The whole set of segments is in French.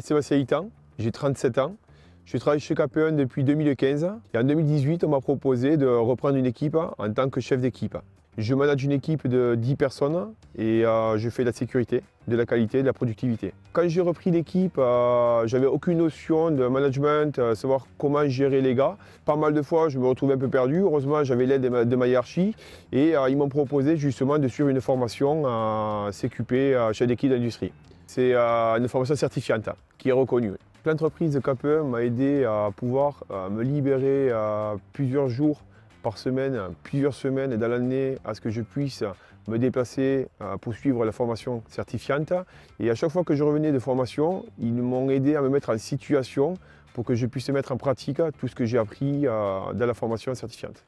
Sébastien Itan, j'ai 37 ans. Je travaille chez KPE depuis 2015 et en 2018, on m'a proposé de reprendre une équipe en tant que chef d'équipe. Je manage une équipe de 10 personnes et je fais de la sécurité, de la qualité, de la productivité. Quand j'ai repris l'équipe, j'avais aucune notion de management, savoir comment gérer les gars. Pas mal de fois, je me retrouvais un peu perdu. Heureusement, j'avais l'aide de ma hiérarchie et ils m'ont proposé justement de suivre une formation à CQP, chef d'équipe d'industrie. C'est une formation certifiante qui est reconnue. L'entreprise KPE m'a aidé à pouvoir me libérer plusieurs jours par semaine, plusieurs semaines dans l'année à ce que je puisse me déplacer pour suivre la formation certifiante. Et à chaque fois que je revenais de formation, ils m'ont aidé à me mettre en situation pour que je puisse mettre en pratique tout ce que j'ai appris dans la formation certifiante.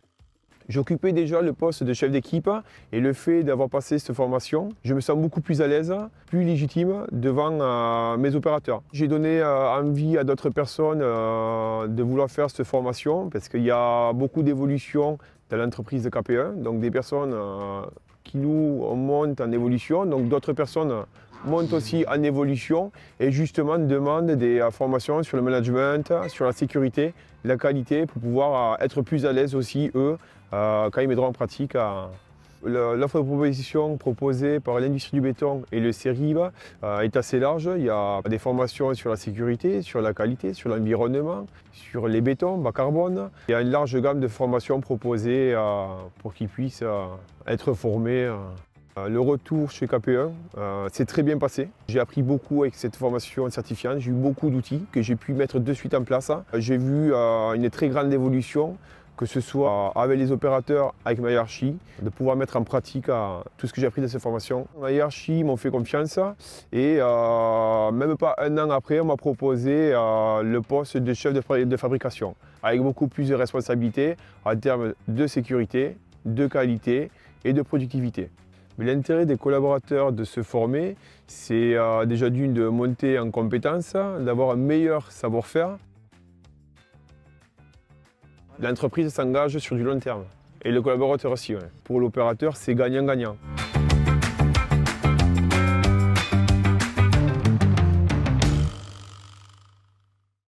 J'occupais déjà le poste de chef d'équipe et le fait d'avoir passé cette formation, je me sens beaucoup plus à l'aise, plus légitime devant mes opérateurs. J'ai donné envie à d'autres personnes de vouloir faire cette formation parce qu'il y a beaucoup d'évolution dans l'entreprise de KPE, donc des personnes qui nous montent en évolution, donc d'autres personnes montent aussi en évolution et justement demandent des formations sur le management, sur la sécurité, la qualité pour pouvoir être plus à l'aise aussi eux quand ils mettront en pratique. L'offre de proposition proposée par l'industrie du béton et le CERIB est assez large. Il y a des formations sur la sécurité, sur la qualité, sur l'environnement, sur les bétons bas carbone. Il y a une large gamme de formations proposées pour qu'ils puissent être formés. Le retour chez KPE s'est très bien passé. J'ai appris beaucoup avec cette formation certifiante. J'ai eu beaucoup d'outils que j'ai pu mettre de suite en place. J'ai vu une très grande évolution, que ce soit avec les opérateurs, avec ma hiérarchie, de pouvoir mettre en pratique tout ce que j'ai appris de cette formation. Ma hiérarchie m'ont fait confiance et même pas un an après, on m'a proposé le poste de chef de fabrication, avec beaucoup plus de responsabilités en termes de sécurité, de qualité et de productivité. Mais l'intérêt des collaborateurs de se former, c'est déjà d'une de monter en compétences, d'avoir un meilleur savoir-faire. L'entreprise s'engage sur du long terme et le collaborateur aussi. Ouais. Pour l'opérateur, c'est gagnant-gagnant.